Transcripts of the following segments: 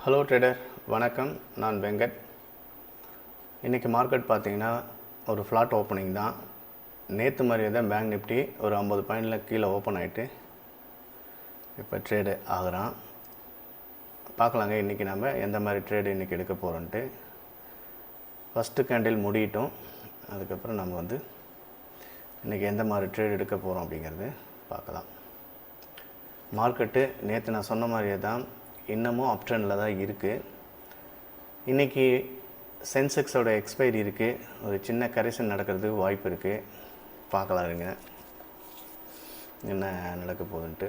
Hello trader, வணக்கம். நான் வெங்கட். இன்றைக்கி மார்க்கெட் பார்த்திங்கன்னா ஒரு ஃப்ளாட் ஓப்பனிங் தான். நேற்று மாதிரியே தான் பேங்க் நிஃப்டி ஒரு 50 பாயிண்டில் கீழே ஓப்பன் ஆகிட்டு இப்போ ட்ரேடு ஆகுறான். பார்க்கலாங்க இன்றைக்கி நம்ம எந்த மாதிரி ட்ரேடு இன்றைக்கி எடுக்க போகிறோன்ட்டு. ஃபஸ்ட்டு கேண்டில் முடியட்டும், அதுக்கப்புறம் நம்ம இன்றைக்கி எந்த மாதிரி ட்ரேடு எடுக்க போகிறோம் அப்படிங்கிறது பார்க்கலாம். மார்க்கெட்டு நேற்று நான் சொன்ன மாதிரியே தான் இன்னமும் அப் ட்ரெண்டில் தான் இருக்குது. இன்றைக்கி சென்செக்ஸோட எக்ஸ்பைரி இருக்குது. ஒரு சின்ன கரெக்ஷன் நடக்கிறதுக்கு வாய்ப்பு இருக்குது. பார்க்கலாம் இருங்க என்ன நடக்க போகுதுன்ட்டு.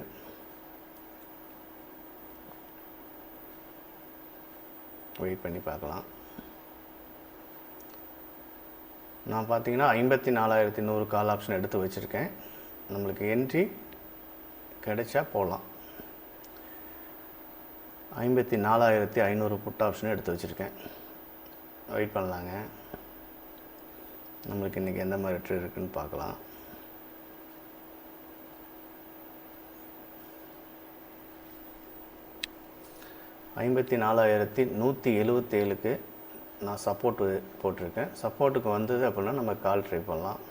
வெயிட் பண்ணி பார்க்கலாம். நான் பார்த்தீங்கன்னா 54,100 கால் ஆப்ஷன் எடுத்து வச்சுருக்கேன். நம்மளுக்கு என்ட்ரி கிடைச்சா போகலாம். 54,500 புட் ஆப்ஷன் எடுத்து வச்சுருக்கேன். வெயிட் பண்ணலாங்க. நம்மளுக்கு இன்றைக்கி எந்த மாதிரி ட்ரேட் இருக்குதுன்னு பார்க்கலாம். $54,177க்கு நான் சப்போர்ட் போட்டிருக்கேன். சப்போர்ட்டுக்கு வந்தது அப்படின்னா நம்ம கால் ட்ரை பண்ணலாம்.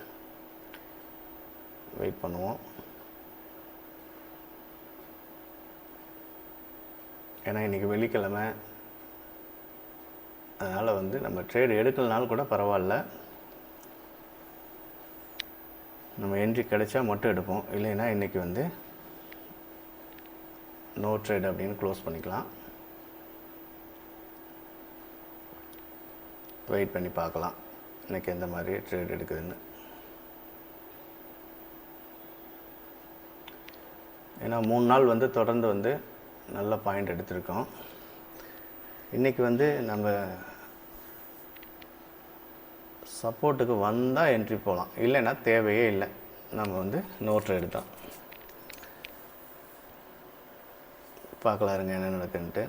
வெயிட் பண்ணுவோம். ஏன்னா இன்றைக்கி வெள்ளிக்கிழமை, அதனால் நம்ம ட்ரேடு எடுக்கலனாலும் கூட பரவாயில்ல. நம்ம என்ட்ரி கிடைச்சா மட்டும் எடுப்போம். இல்லைன்னா இன்றைக்கி நோ ட்ரேட் அப்படின்னு க்ளோஸ் பண்ணிக்கலாம். வெயிட் பண்ணி பார்க்கலாம் இன்றைக்கி எந்த மாதிரி ட்ரேட் எடுக்குதுன்னு. ஏன்னா 3 நாள் தொடர்ந்து நல்ல பாயிண்ட் எடுத்திருக்கோம். இன்றைக்கி நம்ம சப்போர்ட்டுக்கு வந்தால் என்ட்ரி போகலாம், இல்லைன்னா தேவையே இல்லை. நம்ம நோ ட்ரேடு தான். பார்க்கலாம் இருங்க என்ன நடக்குன்ட்டு.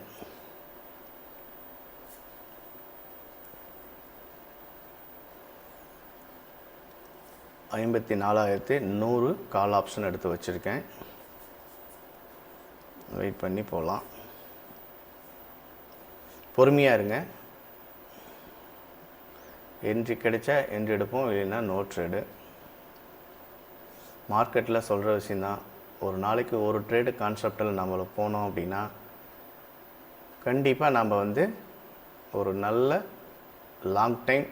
$54,100 கால் ஆப்ஷன் எடுத்து வச்சுருக்கேன். வெயிட் பண்ணி போகலாம். பொறுமையாக இருங்க. என்ட்ரி கிடைச்சா என்ட்ரி எடுப்போம், இல்லைன்னா நோ ட்ரேடு. மார்க்கெட்டில் சொல்கிற விஷயந்தான். ஒரு நாளைக்கு ஒரு ட்ரேடு கான்செப்டில் நம்மள போனோம் அப்படின்னா கண்டிப்பாக நம்ம ஒரு நல்ல லாங் டைம்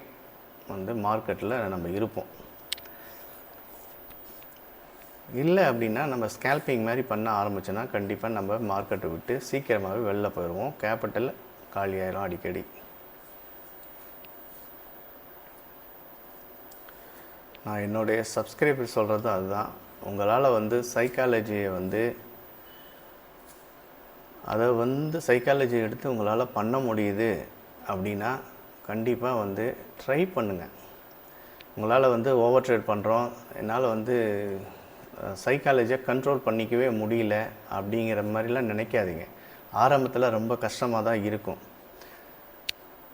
மார்க்கெட்டில் நம்ம இருப்போம். இல்லை அப்படின்னா நம்ம ஸ்கேல்பிங் மாதிரி பண்ண ஆரம்பிச்சோன்னா கண்டிப்பாக நம்ம மார்க்கெட்டை விட்டு சீக்கிரமாகவே வெளில போயிடுவோம். கேபிட்டல் காலியாயிரும் அடிக்கடி. நான் என்னுடைய சப்ஸ்கிரைபர் சொல்கிறது அதுதான். உங்களால் சைக்காலஜியை அதை சைக்காலஜி எடுத்து உங்களால் பண்ண முடியுது அப்படின்னா கண்டிப்பாக ட்ரை பண்ணுங்கள். உங்களால் ஓவர் ட்ரேட் பண்ணுறோம், என்னால் சைக்காலஜியை கண்ட்ரோல் பண்ணிக்கவே முடியல அப்படிங்கிற மாதிரிலாம் நினைக்காதீங்க. ஆரம்பத்தில் ரொம்ப கஷ்டமாக தான் இருக்கும்.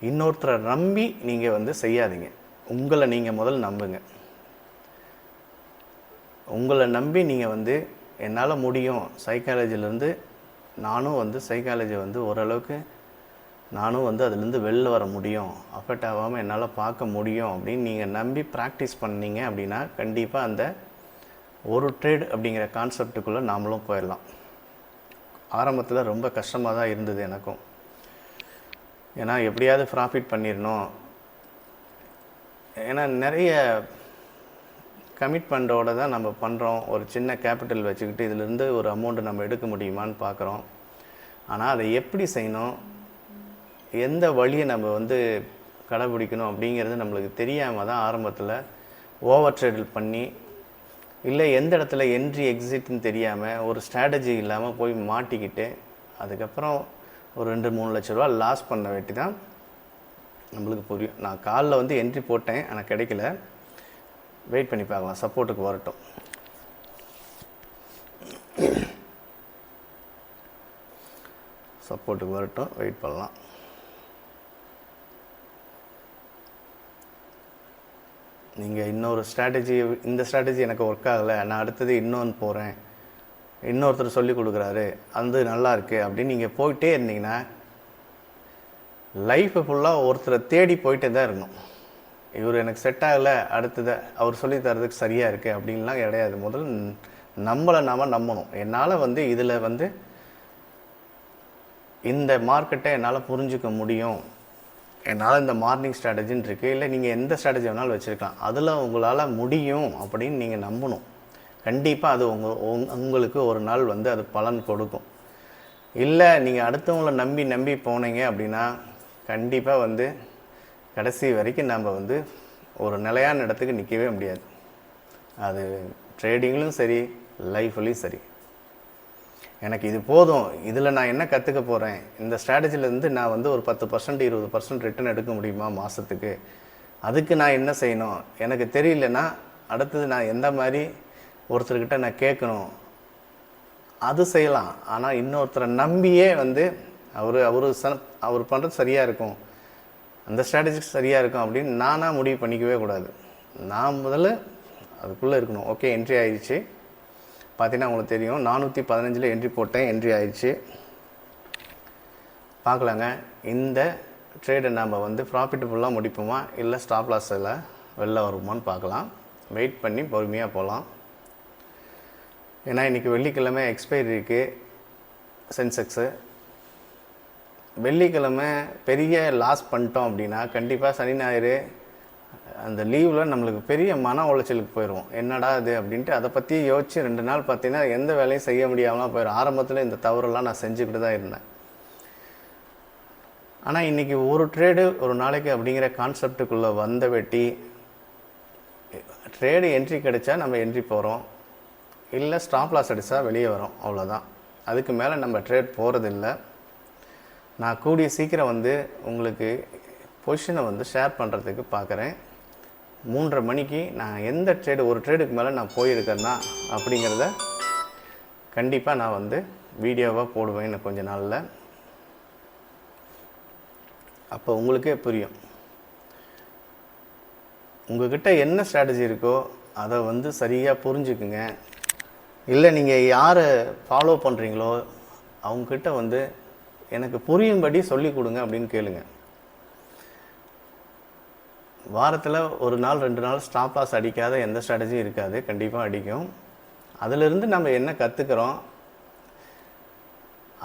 இன்னொருத்தரை நம்பி நீங்கள் செய்யாதீங்க. உங்களை நீங்கள் முதல்ல நம்புங்க. உங்களை நம்பி நீங்கள் என்னால் முடியும், சைக்காலஜிலேருந்து நானும் சைக்காலஜி ஓரளவுக்கு நானும் அதுலேருந்து வெளில வர முடியும், அஃபெக்ட் ஆகாமல் என்னால் பார்க்க முடியும் அப்படின்னு நீங்கள் நம்பி ப்ராக்டிஸ் பண்ணீங்க அப்படின்னா கண்டிப்பாக அந்த ஒரு ட்ரேட் அப்படிங்கிற கான்செப்டுக்குள்ளே நாமளும் போயிடலாம். ஆரம்பத்தில் ரொம்ப கஷ்டமாக தான் இருந்தது எனக்கும். ஏன்னா எப்படியாவது ப்ராஃபிட் பண்ணிடணும். ஏன்னா நிறைய கமிட்மெண்ட்டோடு தான் நம்ம பண்ணுறோம். ஒரு சின்ன கேபிட்டல் வச்சுக்கிட்டு இதிலேருந்து ஒரு அமௌண்ட்டு நம்ம எடுக்க முடியுமான்னு பார்க்குறோம். ஆனால் அதை எப்படி செய்யணும், எந்த வழியை நம்ம கடைபிடிக்கணும் அப்படிங்கிறது நம்மளுக்கு தெரியாமல் தான் ஆரம்பத்தில் ஓவர் ட்ரேடில் பண்ணி, இல்லை எந்த இடத்துல என்ட்ரி எக்ஸிட்னு தெரியாமல் ஒரு ஸ்ட்ராட்டஜி இல்லாமல் போய் மாட்டிக்கிட்டு அதுக்கப்புறம் ஒரு 2-3 லட்ச ரூபா லாஸ் பண்ண வேண்டி தான் நம்மளுக்கு புரியும். நான் காலில் என்ட்ரி போட்டேன், ஆனால் கிடைக்கல. வெயிட் பண்ணி பார்க்கலாம், சப்போர்ட்டுக்கு வரட்டும். சப்போர்ட்டுக்கு வரட்டும், வெயிட் பண்ணலாம். நீங்கள் இன்னொரு ஸ்ட்ராட்டஜி, இந்த ஸ்ட்ராட்டஜி எனக்கு ஒர்க் ஆகலை, நான் அடுத்தது இன்னொன்று போகிறேன், இன்னொருத்தர் சொல்லி கொடுக்குறாரு, அது நல்லா இருக்குது அப்படின்னு நீங்கள் போயிட்டே இருந்தீங்கன்னா லைஃப் ஃபுல்லாக ஒருத்தரை தேடி போயிட்டே தான் இருக்கணும். இவர் எனக்கு செட் ஆகலை, அடுத்தது அவர் சொல்லி தரதுக்கு சரியாக இருக்குது அப்படின்லாம் கிடையாது. முதல்ல நம்மளை நாம் நம்பணும். என்னால் இதில் இந்த மார்க்கெட்டை என்னால் புரிஞ்சிக்க முடியும், என்னால் இந்த மார்னிங் ஸ்ட்ராட்டஜின்னு இருக்குது, இல்லை நீங்கள் எந்த ஸ்ட்ராட்டஜி வேணாலும் வச்சுருக்கலாம், அதில் உங்களால் முடியும் அப்படின்னு நீங்கள் நம்பணும். கண்டிப்பாக அது உங்களுக்கு ஒரு நாள் அது பலன் கொடுக்கும். இல்லை நீங்கள் அடுத்தவங்கள நம்பி போனீங்க அப்படின்னா கண்டிப்பாக கடைசி வரைக்கும் நம்ம ஒரு நிலையான இடத்துக்கு நிற்கவே முடியாது. அது ட்ரேடிங்லும் சரி, லைஃப்லேயும் சரி. எனக்கு இது போதும், இதில் நான் என்ன கற்றுக்க போகிறேன், இந்த ஸ்ட்ராட்டஜிலேருந்து நான் ஒரு 10% 20% ரிட்டர்ன் எடுக்க முடியுமா மாதத்துக்கு, அதுக்கு நான் என்ன செய்யணும், எனக்கு தெரியலன்னா அடுத்தது நான் எந்த மாதிரி ஒருத்தர்கிட்ட நான் கேட்கணும், அது செய்யலாம். ஆனால் இன்னொருத்தரை நம்பியே அவர் பண்ணுறது சரியாக இருக்கும், அந்த ஸ்ட்ராட்டஜி சரியாக இருக்கும் அப்படின்னு நானாக முடிவு பண்ணிக்கவே கூடாது. நான் முதல்ல அதுக்குள்ளே இருக்கணும். ஓகே, என்ட்ரி ஆயிடுச்சு. பார்த்தீங்கன்னா உங்களுக்கு தெரியும், 415 என்ட்ரி போட்டேன், என்ட்ரி ஆயிடுச்சு. பார்க்கலாங்க, இந்த ட்ரேடை நம்ம ப்ராஃபிட்டபுல்லாக முடிப்போமா இல்லை ஸ்டாப் லாஸில் வெளில வருமானு பார்க்கலாம். வெயிட் பண்ணி பொறுமையாக போகலாம். ஏன்னா இன்றைக்கி வெள்ளிக்கிழமை எக்ஸ்பைரி இருக்குது சென்செக்ஸு. வெள்ளிக்கிழமை பெரிய லாஸ் பண்ணிட்டோம் அப்படின்னா கண்டிப்பாக சனி ஞாயிறு அந்த லீவில் நம்மளுக்கு பெரிய மன உளைச்சலுக்கு போயிடுவோம். என்னடா இது அப்படின்ட்டு அதை பற்றி யோசித்து 2 நாள் பார்த்தீங்கன்னா எந்த வேலையும் செய்ய முடியாமல் போயிடும். ஆரம்பத்தில் இந்த தவறெல்லாம் நான் செஞ்சுக்கிட்டு தான் இருந்தேன். ஆனால் இன்றைக்கி ஒரு ட்ரேடு ஒரு நாளைக்கு அப்படிங்கிற கான்செப்டுக்குள்ளே வந்த வெட்டி ட்ரேடு என்ட்ரி கிடைச்சா நம்ம என்ட்ரி போகிறோம், இல்லை ஸ்டாப் லாஸ் அடித்தா வெளியே வரோம், அவ்வளோதான். அதுக்கு மேலே நம்ம ட்ரேட் போகிறதில்ல. நான் கூடிய சீக்கிரம் உங்களுக்கு பொசிஷனை ஷேர் பண்ணுறதுக்கு பார்க்குறேன். 3:30 மணிக்கு நான் எந்த ஒரு ட்ரேடுக்கு மேலே நான் போயிருக்கேன்னா அப்படிங்கிறத கண்டிப்பாக நான் வீடியோவாக போடுவேன் இன்னும் கொஞ்ச நாளில். அப்போ உங்களுக்கே புரியும். உங்கள்கிட்ட என்ன ஸ்ட்ராட்டஜி இருக்கோ அதை சரியாக புரிஞ்சுக்குங்க. இல்லை நீங்கள் யாரை ஃபாலோ பண்ணுறீங்களோ அவங்கக்கிட்ட எனக்கு புரியும்படி சொல்லி கொடுங்க அப்படின்னு கேளுங்க. வாரத்தில் ஒரு நாள் 2 நாள் ஸ்டாப் லாஸ் அடிக்காத எந்த ஸ்ட்ராட்டஜியும் இருக்காது, கண்டிப்பாக அடிக்கும். அதிலிருந்து நம்ம என்ன கற்றுக்கிறோம்,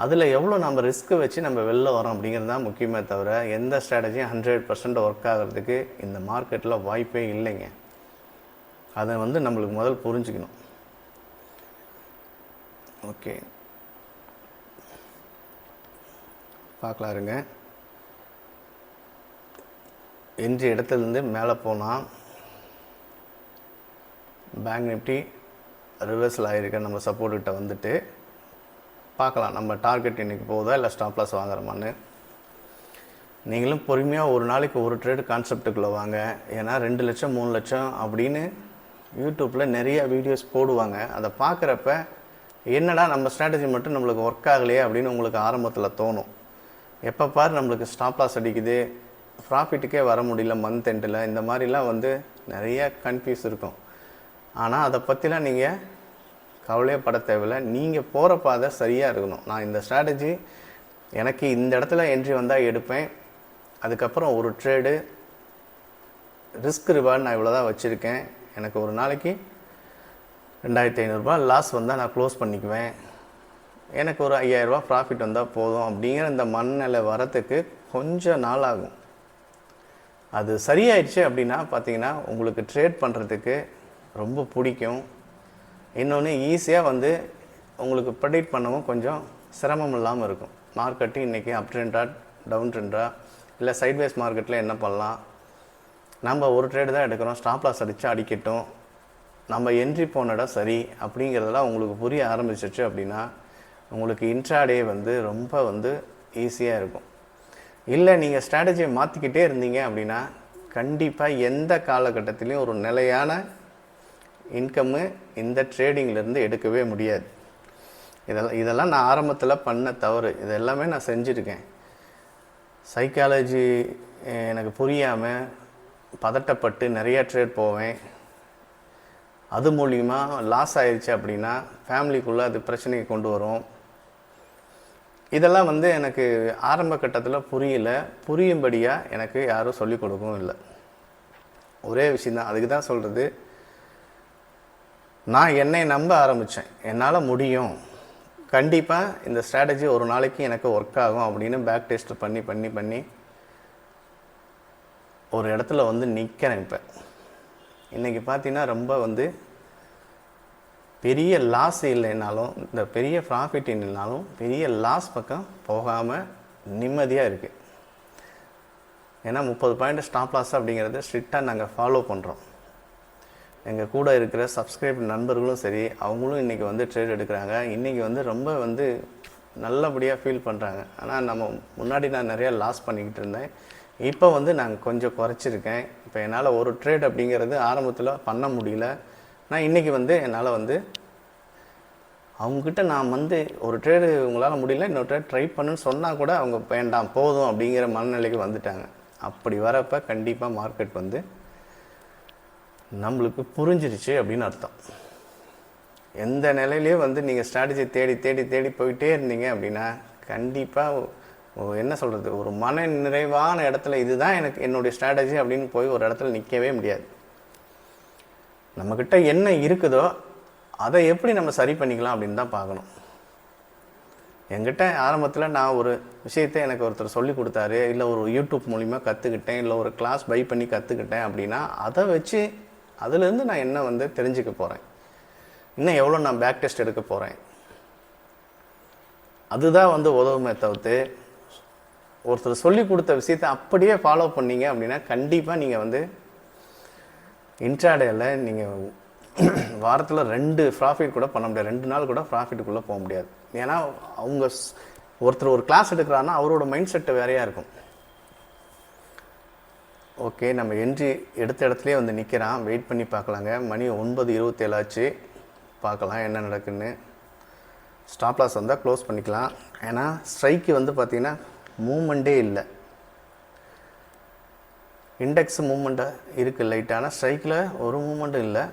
அதில் எவ்வளோ நம்ம ரிஸ்க்கு வச்சு நம்ம வெளில வரோம் அப்படிங்கிறது தான் முக்கியமே தவிர எந்த ஸ்ட்ராட்டஜியும் 100% ஒர்க் ஆகிறதுக்கு இந்த மார்க்கெட்டில் வாய்ப்பே இல்லைங்க. அதை நம்மளுக்கு முதல் புரிஞ்சுக்கணும். ஓகே, பார்க்கலாம் இருங்க. என்ட்ரி இடத்துலேருந்து மேலே போனால் பேங்க் நிஃப்டி ரிவர்ஸில் ஆகிருக்க நம்ம சப்போர்ட்டுக்கிட்ட வந்துட்டு பார்க்கலாம் நம்ம டார்கெட் இன்றைக்கி போகுதா இல்லை ஸ்டாப் லாஸ் வாங்குறோமான்னு. நீங்களும் பொறுமையாக ஒரு நாளைக்கு ஒரு ட்ரேடு கான்செப்டுக்குள்ளே வாங்க. ஏன்னா 2 லட்சம் 3 லட்சம் அப்படின்னு யூடியூப்பில் நிறைய வீடியோஸ் போடுவாங்க. அதை பார்க்குறப்ப என்னடா நம்ம ஸ்ட்ராட்டஜி மட்டும் நம்மளுக்கு ஒர்க் ஆகலையே அப்படின்னு உங்களுக்கு ஆரம்பத்தில் தோணும். எப்போ பாரு நம்மளுக்கு ஸ்டாப் லாஸ் அடிக்குது, ப்ராஃபிட்டுக்கே வர முடியல மந்த் எண்டில், இந்த மாதிரிலாம் நிறைய கன்ஃபியூஸ் இருக்கும். ஆனால் அதை பற்றிலாம் நீங்கள் கவலையே பட தேவையில்லை. நீங்கள் போகிற பாதை சரியாக இருக்கணும். நான் இந்த ஸ்ட்ராட்டஜி எனக்கு இந்த இடத்துல என்ட்ரி வந்தால் எடுப்பேன், அதுக்கப்புறம் ஒரு ட்ரேடு ரிஸ்க் ரிவார்டு நான் இவ்வளோ தான் வச்சுருக்கேன், எனக்கு ஒரு நாளைக்கு 2500 ரூபாய் லாஸ் வந்தால் நான் க்ளோஸ் பண்ணிக்குவேன், எனக்கு ஒரு 5000 ரூபாய் ப்ராஃபிட் வந்தால் போதும் அப்படிங்கிற இந்த மனநிலை வரத்துக்கு கொஞ்சம் நாள் ஆகும். அது சரியாயிடுச்சு அப்படின்னா பார்த்தீங்கன்னா உங்களுக்கு ட்ரேட் பண்ணுறதுக்கு ரொம்ப பிடிக்கும். இன்னொன்று ஈஸியாக உங்களுக்கு ப்ரெடிக்ட் பண்ணவும் கொஞ்சம் சிரமம் இல்லாமல் இருக்கும். மார்க்கெட்டு இன்றைக்கி அப் ட்ரெண்டா டவுன் ட்ரெண்டா இல்லை சைட்வேஸ் மார்க்கெட்டில் என்ன பண்ணலாம், நம்ம ஒரு ட்ரேடு தான் எடுக்கிறோம், ஸ்டாப் லாஸ் அடித்தா அடிக்கட்டும், நம்ம என்ட்ரி போன இடம் சரி அப்படிங்கிறதெல்லாம் உங்களுக்கு புரிய ஆரம்பிச்சிச்சு அப்படின்னா உங்களுக்கு இன்ட்ராடே ரொம்ப ஈஸியாக இருக்கும். இல்லை நீங்கள் ஸ்ட்ராட்டஜியை மாற்றிக்கிட்டே இருந்தீங்க அப்படின்னா கண்டிப்பாக எந்த காலகட்டத்திலையும் ஒரு நிலையான இன்கம்மு இந்த ட்ரேடிங்லேருந்து எடுக்கவே முடியாது. இதெல்லாம் நான் ஆரம்பத்தில் பண்ண தவறு. இதெல்லாமே நான் செஞ்சுருக்கேன். சைக்காலஜி எனக்கு புரியாமல் பதட்டப்பட்டு நிறையா ட்ரேட் போவேன். அது மூலிமா லாஸ் ஆயிடுச்சு அப்படின்னா ஃபேமிலிக்குள்ளே அது பிரச்சனையை கொண்டு வரும். இதெல்லாம் வந்து எனக்கு ஆரம்ப கட்டத்தில் புரியல. புரியும்படியாக எனக்கு யாரும் சொல்லிக் கொடுக்கவும் இல்லை. ஒரே விஷயந்தான். அதுக்கு தான் சொல்கிறது, நான் என்னை நம்ப ஆரம்பித்தேன். என்னால் முடியும், கண்டிப்பாக இந்த ஸ்ட்ராட்டஜி ஒரு நாளைக்கு எனக்கு ஒர்க் ஆகும் அப்படின்னு பேக் டெஸ்ட் பண்ணி பண்ணி பண்ணி ஒரு இடத்துல வந்து நிற்கிறேன். இப்போ இன்றைக்கி பார்த்தீங்கன்னா ரொம்ப வந்து பெரிய லாஸ் இல்லைனாலும், இந்த பெரிய ப்ராஃபிட் இல்லைனாலும் பெரிய லாஸ் பக்கம் போகாமல் நிம்மதியாக இருக்குது. ஏன்னா 30 பாயிண்ட் ஸ்டாப் லாஸ் அப்படிங்கிறத ஸ்ட்ரிக்டாக நாங்கள் ஃபாலோ பண்ணுறோம். எங்கள் கூட இருக்கிற சப்ஸ்கிரைப் நண்பர்களும் சரி, அவங்களும் இன்றைக்கி வந்து ட்ரேட் எடுக்கிறாங்க. இன்றைக்கி வந்து ரொம்ப வந்து நல்லபடியாக ஃபீல் பண்ணுறாங்க. ஆனால் நம்ம முன்னாடி நான் நிறையா லாஸ் பண்ணிக்கிட்டு இருந்தேன். இப்போ வந்து நாங்கள் கொஞ்சம் குறைச்சிருக்கேன். இப்போ என்னால் ஒரு ட்ரேட் அப்படிங்கிறது ஆரம்பத்தில் பண்ண முடியல. நான் இன்றைக்கி வந்து என்னால் வந்து அவங்கக்கிட்ட நான் வந்து ஒரு ட்ரேடு உங்களால் முடியல, இன்னொரு ட்ரேட் ட்ரை பண்ணுன்னு சொன்னால் கூட அவங்க வேண்டாம் போதும் அப்படிங்கிற மனநிலைக்கு வந்துட்டாங்க. அப்படி வரப்போ கண்டிப்பாக மார்க்கெட் வந்து நம்மளுக்கு புரிஞ்சிருச்சு அப்படின்னு அர்த்தம். எந்த நிலையிலேயே வந்து நீங்கள் ஸ்ட்ராட்டஜி தேடி தேடி தேடி போயிட்டே இருந்தீங்க அப்படின்னா கண்டிப்பாக என்ன சொல்கிறது, ஒரு மன நிறைவான இடத்துல இதுதான் எனக்கு என்னுடைய ஸ்ட்ராட்டஜி அப்படின்னு போய் ஒரு இடத்துல நிற்கவே முடியாது. நம்மக்கிட்ட என்ன இருக்குதோ அதை எப்படி நம்ம சரி பண்ணிக்கலாம் அப்படின்னு தான் பார்க்கணும். என்கிட்ட ஆரம்பத்தில் நான் ஒரு விஷயத்தை எனக்கு ஒருத்தர் சொல்லி கொடுத்தாரு, இல்லை ஒரு யூடியூப் மூலிமா கற்றுக்கிட்டேன், இல்லை ஒரு கிளாஸ் பை பண்ணி கற்றுக்கிட்டேன் அப்படின்னா அதை வச்சு அதுலேருந்து நான் என்ன வந்து தெரிஞ்சுக்க போகிறேன், இன்னும் எவ்வளோ நான் பேக் டெஸ்ட் எடுக்க போகிறேன், அதுதான் வந்து உதவுமே தவிர்த்து ஒருத்தர் சொல்லி கொடுத்த விஷயத்தை அப்படியே ஃபாலோ பண்ணீங்க அப்படின்னா கண்டிப்பாக நீங்கள் வந்து இன்ட்ராடேயில் நீங்கள் வாரத்தில் 2 ப்ராஃபிட் கூட பண்ண முடியாது, 2 நாள் கூட ப்ராஃபிட்டுக்குள்ளே போக முடியாது. ஏன்னா அவங்க ஒருத்தர் ஒரு கிளாஸ் எடுக்கிறாருன்னா அவரோட மைண்ட் செட்டு வேறையாக இருக்கும். ஓகே, நம்ம என்ட்ரி எடுத்த இடத்துலையே வந்து நிற்கிறான், வெயிட் பண்ணி பார்க்கலாங்க. மணி 9:27 ஆச்சு, பார்க்கலாம் என்ன நடக்குன்னு. ஸ்டாப் லாஸ் வந்தால் க்ளோஸ் பண்ணிக்கலாம். ஏன்னா ஸ்ட்ரைக்கு வந்து பார்த்திங்கன்னா மூமெண்ட்டே இல்லை. இண்டெக்ஸ் மூமெண்ட்டாக இருக்குது லைட்டான, ஸ்ட்ரைக்கில் ஒரு மூமெண்ட்டும் இல்லை.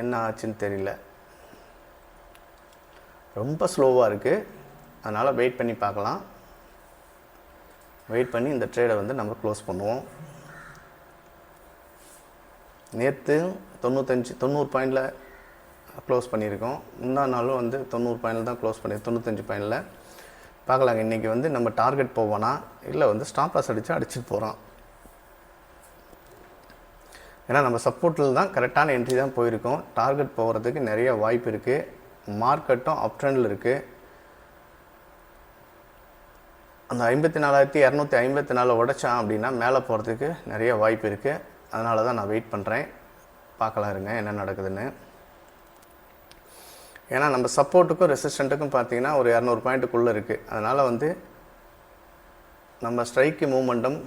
என்ன ஆச்சுன்னு தெரியல, ரொம்ப ஸ்லோவாக இருக்குது. அதனால் வெயிட் பண்ணி பார்க்கலாம். வெயிட் பண்ணி இந்த ட்ரேடை வந்து நம்ம க்ளோஸ் பண்ணுவோம். நேற்று 90 பாயிண்டில் க்ளோஸ் பண்ணியிருக்கோம். முந்தா நாளும் வந்து 90 பாயிண்டில் தான் க்ளோஸ் பண்ணியிருக்கோம், 95 பாயிண்டில். பார்க்கலாங்க இன்றைக்கி வந்து நம்ம டார்கெட் போவோன்னா இல்லை வந்து ஸ்டாப் லாஸ் அடிச்சுட்டு போகிறோம். ஏன்னா நம்ம சப்போர்ட்டில் தான் கரெக்டான என்ட்ரி தான் போயிருக்கோம். டார்கெட் போகிறதுக்கு நிறைய வாய்ப்பு இருக்குது. மார்க்கெட்டும் அப் ட்ரெண்டில் இருக்குது. அந்த 54,254 உடைச்சான் அப்படின்னா மேலே போகிறதுக்கு நிறைய வாய்ப்பு இருக்குது. அதனால தான் நான் வெயிட் பண்ணுறேன். பார்க்கலாம் இருங்க என்ன நடக்குதுன்னு. ஏன்னா நம்ம சப்போர்ட்டுக்கும் ரெசிஸ்டண்ட்டுக்கும் பார்த்தீங்கன்னா ஒரு 200 பாயிண்ட்டுக்குள்ளே இருக்குது. அதனால் வந்து நம்ம ஸ்ட்ரைக்கு மூமெண்டம்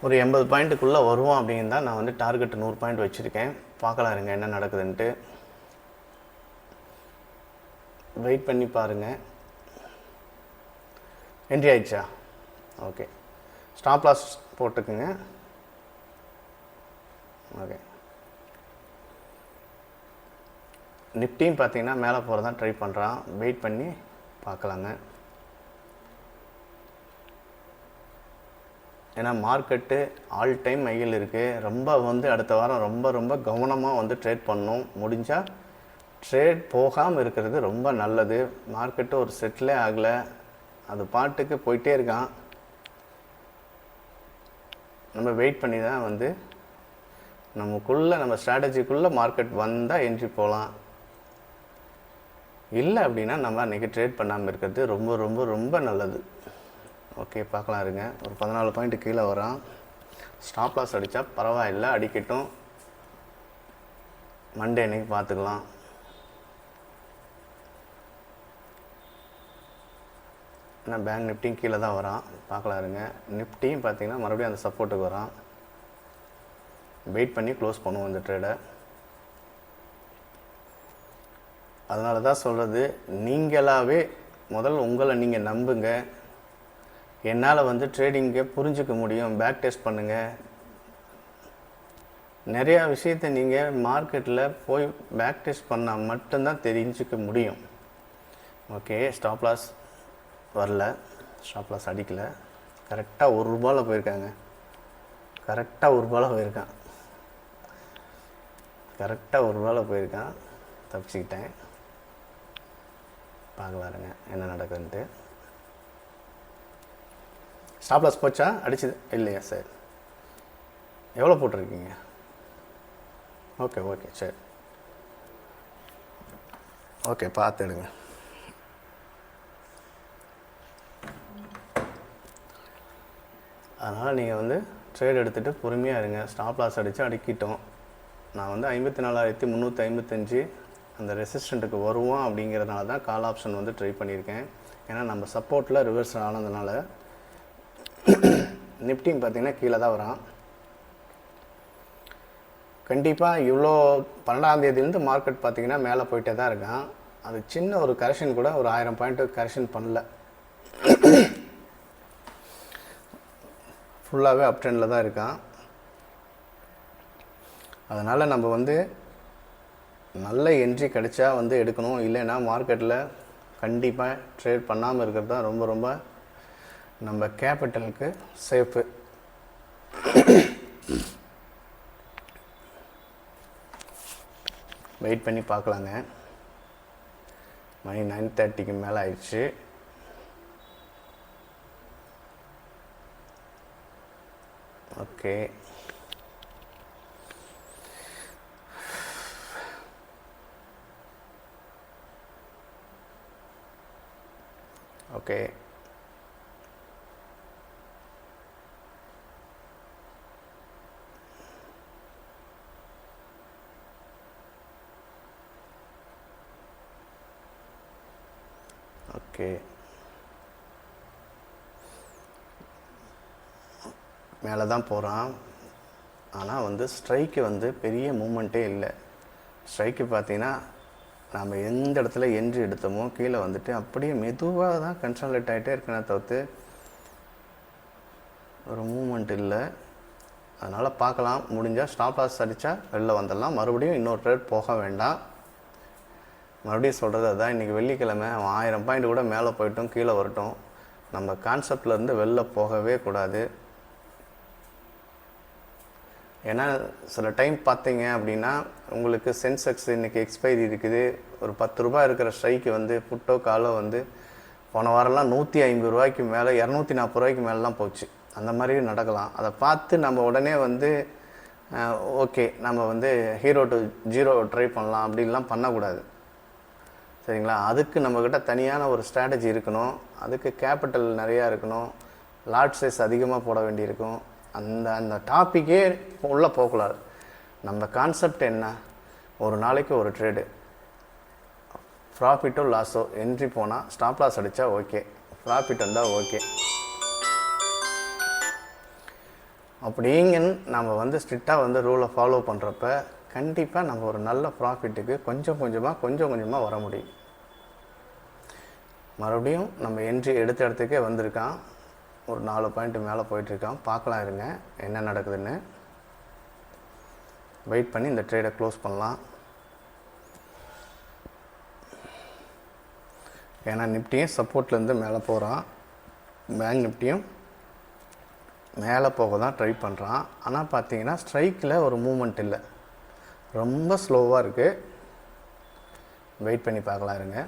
ஒரு 80 பாயிண்ட்டுக்குள்ளே வருவோம் அப்படின்னு தான் நான் வந்து டார்கெட் 100 பாயிண்ட் வச்சுருக்கேன். பார்க்கலாம் இருங்க என்ன நடக்குதுன்ட்டு. வெயிட் பண்ணி பாருங்கள். என்ட்ரி ஆயிடுச்சா? ஓகே, ஸ்டாப் லாஸ் போட்டுக்குங்க. ஓகே, நிஃப்டியும் பார்த்தீங்கன்னா மேலே போகிறதான் ட்ரை பண்ணுறான். வெயிட் பண்ணி பார்க்கலாங்க. ஏன்னா மார்க்கெட்டு ஆல் டைம் மையில் இருக்குது. ரொம்ப வந்து அடுத்த வாரம் ரொம்ப ரொம்ப கவனமாக வந்து ட்ரேட் பண்ணணும். முடிஞ்சால் ட்ரேட் போகாமல் இருக்கிறது ரொம்ப நல்லது. மார்க்கெட்டு ஒரு செட்டிலே ஆகலை, அது பாட்டுக்கு போயிட்டே இருக்கான். நம்ம வெயிட் பண்ணி தான் வந்து நமக்குள்ளே நம்ம ஸ்ட்ராட்டஜிக்குள்ளே மார்க்கெட் வந்தால் என்ட்ரி போகலாம். இல்லை அப்படின்னா நம்ம அன்றைக்கி ட்ரேட் பண்ணாமல் இருக்கிறது ரொம்ப ரொம்ப ரொம்ப நல்லது. ஓகே, பார்க்கலாம் இருங்க. ஒரு 14 பாயிண்ட் கீழே வரான். ஸ்டாப் லாஸ் அடித்தா பரவாயில்லை, அடிக்கட்டும். மண்டே அன்றைக்கி பார்த்துக்கலாம். ஏன்னா பேங்க் நிஃப்டியும் கீழே தான் வரான். பார்க்கலாம் இருங்க. நிஃப்டியும் பார்த்தீங்கன்னா மறுபடியும் அந்த சப்போர்ட்டுக்கு வரான். வெயிட் பண்ணி க்ளோஸ் பண்ணுவோம் இந்த ட்ரேடை. அதனால தான் சொல்கிறது, நீங்களாகவே முதல்ல உங்களை நீங்கள் நம்புங்க. என்னால் வந்து ட்ரேடிங்கை புரிஞ்சிக்க முடியும், பேக் டெஸ்ட் பண்ணுங்கள். நிறையா விஷயத்தை நீங்கள் மார்க்கெட்டில் போய் பேக் டெஸ்ட் பண்ணால் மட்டும்தான் தெரிஞ்சிக்க முடியும். ஓகே, ஸ்டாப் லாஸ் வரல, ஸ்டாப் லாஸ் அடிக்கலை. கரெக்டாக ₹1 போயிருக்காங்க. கரெக்டாக ₹1 போயிருக்கான். கரெக்டாக ₹1 போயிருக்கான். தப்பிச்சுக்கிட்டேன். பார்க்கலாருங்க என்ன நடக்குதுன்ட்டு. ஸ்டாப் லாஸ் போச்சா? அடிச்சது இல்லையா? சரி, எவ்வளோ போட்டிருக்கீங்க? ஓகே ஓகே சரி, ஓகே பார்த்து எடுங்க. அதனால் நீங்கள் வந்து ட்ரேட் எடுத்துகிட்டு பொறுமையாக இருங்க. ஸ்டாப் லாஸ் அடித்து அடிக்கிட்டோம். நான் வந்து 54,355 அந்த ரெசிஸ்டண்ட்டுக்கு வருவோம் அப்படிங்கிறதுனால தான் கால் ஆப்ஷன் வந்து ட்ரை பண்ணியிருக்கேன். ஏன்னா நம்ம சப்போர்ட்டில் ரிவர்ஸ் ஆனதுனால நிஃப்டியும் பார்த்திங்கன்னா கீழே தான் வரான். கண்டிப்பாக இவ்வளோ 12ஆம் தேதியிலேருந்து மார்க்கெட் பார்த்திங்கன்னா மேலே போயிட்டே தான் இருக்கான். அது சின்ன ஒரு கரெக்ஷன் கூட ஒரு 1000 பாயிண்ட்டு கரெக்ஷன் பண்ணல, ஃபுல்லாகவே அப் ட்ரெண்டில் தான் இருக்கான். அதனால் நம்ம வந்து நல்ல என்ட்ரி கிடைச்சா வந்து எடுக்கணும். இல்லைன்னா மார்க்கெட்டில் கண்டிப்பாக ட்ரேட் பண்ணாமல் இருக்கிறது தான் ரொம்ப ரொம்ப நம்ம கேபிட்டலுக்கு சேஃபு. வெயிட் பண்ணி பார்க்கலாங்க. மணி 9:30க்கு மேலே ஆயிடுச்சு. ஓகே, ஓகே ஓகே மேலே தான் போகிறான். ஆனால் வந்து ஸ்ட்ரைக்கு வந்து பெரிய மூமெண்ட்டே இல்லை. ஸ்ட்ரைக்கு பார்த்தீங்கன்னா நம்ம எந்த இடத்துல என்ட்ரி எடுத்தோமோ கீழே வந்துட்டு அப்படியே மெதுவாக தான் கன்சாலிடேட் ஆகிட்டே இருக்கேனே தவிர்த்து ஒரு மூமெண்ட் இல்லை. அதனால் பார்க்கலாம், முடிஞ்சால் ஸ்டாப் லாஸ் அடித்தா வெளில வந்துடலாம். மறுபடியும் இன்னொரு ட்ரேட் போக வேண்டாம். மறுபடியும் சொல்கிறது அதுதான், இன்றைக்கி வெள்ளிக்கிழமை. அவன் 1000 பாயிண்ட் கூட மேலே போயிட்டும் கீழே வரட்டும், நம்ம கான்செப்ட்லேருந்து வெளில போகவே கூடாது. ஏன்னா சில டைம் பார்த்தீங்க அப்படின்னா உங்களுக்கு சென்செக்ஸ் இன்றைக்கி எக்ஸ்பைரி இருக்குது. ஒரு ₹10 இருக்கிற ஸ்ட்ரைக்கு வந்து புட்டோ காலோ வந்து போன வாரம்லாம் ₹150 மேலே, ₹240 மேலெலாம் போச்சு. அந்த மாதிரி நடக்கலாம். அதை பார்த்து நம்ம உடனே வந்து ஓகே நம்ம வந்து ஹீரோ டு ஜீரோ ட்ரை பண்ணலாம் அப்படின்லாம் பண்ணக்கூடாது, சரிங்களா? அதுக்கு நம்மக்கிட்ட தனியான ஒரு ஸ்ட்ராட்டஜி இருக்கணும். அதுக்கு கேபிட்டல் நிறையா இருக்கணும். லாட் சைஸ் அதிகமாக போட வேண்டியிருக்கும். அந்த அந்த டாப்பிக்கே உள்ளே போகக்கூடாது. நம்ம கான்செப்ட் என்ன, ஒரு நாளைக்கு ஒரு ட்ரேடு, ப்ராஃபிட்டோ லாஸோ, என்ட்ரி போனால் ஸ்டாப் லாஸ் அடித்தா ஓகே, ப்ராஃபிட் வந்தால் ஓகே. அப்படிங்கன்னு நம்ம வந்து ஸ்ட்ரிக்டாக வந்து ரூலை ஃபாலோ பண்ணுறப்ப கண்டிப்பாக நம்ம ஒரு நல்ல ப்ராஃபிட்டுக்கு கொஞ்சம் கொஞ்சமாக வர முடியும். மறுபடியும் நம்ம என்ட்ரி எடுத்த இடத்துக்கே வந்திருக்கான். ஒரு 4 பாயிண்ட் மேலே போயிட்டுருக்கான். பார்க்கலாம் இருங்க என்ன நடக்குதுன்னு. வெயிட் பண்ணி இந்த ட்ரேடை க்ளோஸ் பண்ணலாம். ஏன்னா நிஃப்டியும் சப்போர்ட்லேருந்து மேலே போகிறான், பேங்க் நிஃப்டியும் மேலே போக தான் ட்ரை பண்ணுறான். ஆனால் பார்த்தீங்கன்னா ஸ்ட்ரைக்கில் ஒரு மூமெண்ட் இல்லை, ரொம்ப ஸ்லோவாக இருக்குது. வெயிட் பண்ணி பார்க்கலாம் இருங்க.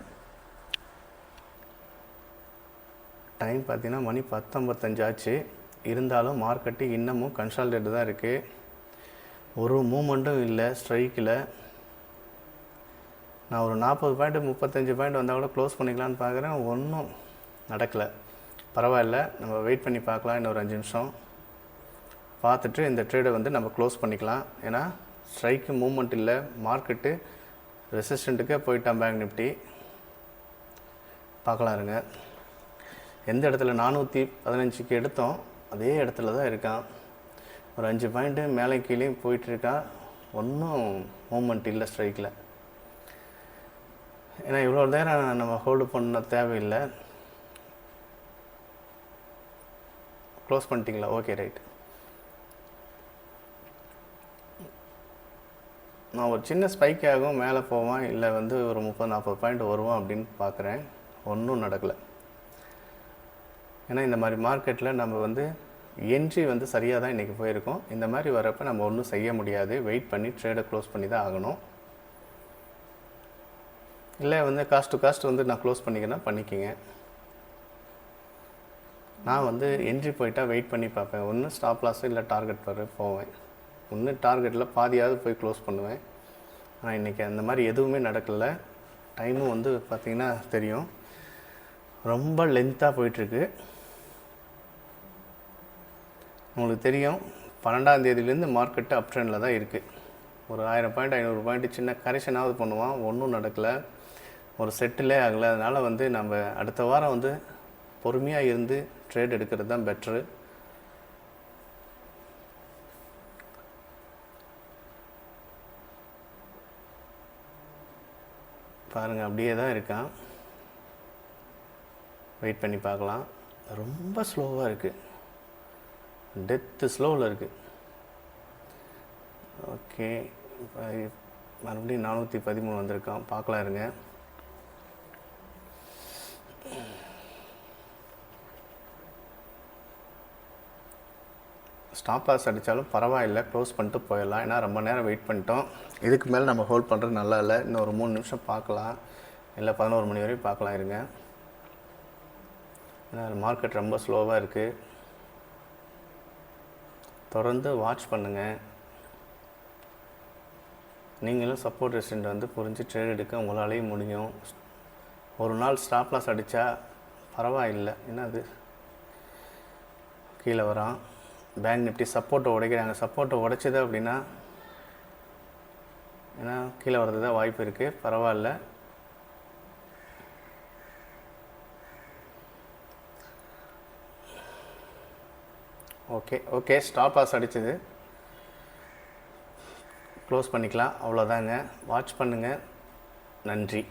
டைம் பார்த்தீங்கன்னா மணி 10:55 ஆச்சு. இருந்தாலும் மார்க்கெட்டு இன்னமும் கன்சாலிடேட் தான் இருக்குது. ஒரு மூமெண்ட்டும் இல்லை ஸ்ட்ரைக்கில். நான் ஒரு 40 பாயிண்ட் 35 பாயிண்ட் வந்தால் கூட க்ளோஸ் பண்ணிக்கலான்னு பார்க்குறேன், ஒன்றும் நடக்கலை. பரவாயில்ல, நம்ம வெயிட் பண்ணி பார்க்கலாம். இன்னொரு 5 நிமிஷம் பார்த்துட்டு இந்த ட்ரேடை வந்து நம்ம க்ளோஸ் பண்ணிக்கலாம். ஏன்னா ஸ்ட்ரைக்கு மூமெண்ட் இல்லை, மார்க்கெட்டு ரெசிஸ்டண்ட்டுக்கே போயிட்டான் பேங்க் நிஃப்டி. பார்க்கலாம் இருங்க. எந்த இடத்துல 415க்கு எடுத்தோம் அதே இடத்துல தான் இருக்கான். ஒரு 5 பாயிண்ட்டு மேலே கீழேயும் போயிட்டுருக்கா, ஒன்றும் மூமெண்ட் இல்லை ஸ்ட்ரைக்கில். ஏன்னா இவ்வளோ நேரம் நம்ம ஹோல்டு பண்ண தேவையில்லை. க்ளோஸ் பண்ணிட்டீங்களா? Okay right. நான் ஒரு சின்ன ஸ்பைக் ஆகும் மேலே போவான், இல்லை வந்து ஒரு 30-40 பாயிண்ட் வருவான் அப்படின்னு பார்க்குறேன், ஒன்றும் நடக்கலை. ஏன்னா இந்த மாதிரி மார்க்கெட்டில் நம்ம வந்து என்ட்ரி வந்து சரியாக தான் இன்றைக்கி போயிருக்கோம். இந்த மாதிரி வரப்போ நம்ம ஒன்றும் செய்ய முடியாது. வெயிட் பண்ணி ட்ரேடை க்ளோஸ் பண்ணி தான் ஆகணும். இல்லை வந்து காஸ்ட் டு காஸ்ட் வந்து நான் க்ளோஸ் பண்ணிக்கிறேன்னா பண்ணிக்கிங்க. நான் வந்து என்ட்ரி போயிட்டால் வெயிட் பண்ணி பார்ப்பேன். ஒன்று ஸ்டாப் லாஸ் இல்லை டார்கெட் வர போவேன். ஒன்று டார்கெட்டில் பாதியாவது போய் க்ளோஸ் பண்ணுவேன். ஆனால் இன்றைக்கி அந்த மாதிரி எதுவுமே நடக்கலை. டைமும் வந்து பார்த்திங்கன்னா தெரியும், ரொம்ப லென்த்தாக போயிட்டுருக்கு. உங்களுக்கு தெரியும் 12ஆம் தேதியிலேருந்து மார்க்கெட்டு அப் ட்ரெண்டில் தான் இருக்குது. ஒரு 1000 பாயிண்ட் 500 பாயிண்ட் சின்ன கரெக்ஷனாவது பண்ணுவான், ஒன்றும் நடக்கலை, ஒரு செட்டிலே ஆகலை. அதனால் வந்து நம்ம அடுத்த வாரம் வந்து பொறுமையாக இருந்து ட்ரேட் எடுக்கிறது தான் பெட்ரு. பாருங்கள் அப்படியே தான் இருக்கான். வெயிட் பண்ணி பார்க்கலாம். ரொம்ப ஸ்லோவாக இருக்குது, டெத்து ஸ்லோவில் இருக்குது. ஓகே, மறுபடியும் 413 வந்திருக்கான். பார்க்கலாம் இருங்க. ஸ்டாப் லாஸ் அடித்தாலும் பரவாயில்லை, க்ளோஸ் பண்ணிட்டு போயிடலாம். ஏன்னா ரொம்ப நேரம் வெயிட் பண்ணிட்டோம். இதுக்கு மேலே நம்ம ஹோல்ட் பண்ணுறது நல்லா இல்லை. இன்னும் ஒரு 3 நிமிஷம் பார்க்கலாம், இல்லை 11 மணி வரையும் பார்க்கலாம் இருங்க. ஏன்னா மார்க்கெட் ரொம்ப ஸ்லோவாக இருக்குது. தொடர்ந்து வாட்ச் பண்ணுங்கள். நீங்களும் சப்போர்ட் ரெசிஸ்டன்ட் வந்து புரிஞ்சு ட்ரேட் எடுக்க உங்களாலேயும் முடியும். ஒரு நாள் ஸ்டாப் லாஸ் அடித்தா பரவாயில்லை. என்ன அது கீழே வரான். பேங்க் நிஃப்டி சப்போர்ட்டை உடைக்கிறாங்க. சப்போர்ட்டை உடைச்சது அப்படின்னா ஏன்னா கீழே வர்றது தான் வாய்ப்பு இருக்குது. பரவாயில்ல. ஓகே ஸ்டாப் லாஸ் அடிச்சது, க்ளோஸ் பண்ணிக்கலாம். அவ்வளோதாங்க. வாட்ச் பண்ணுங்கள். நன்றி.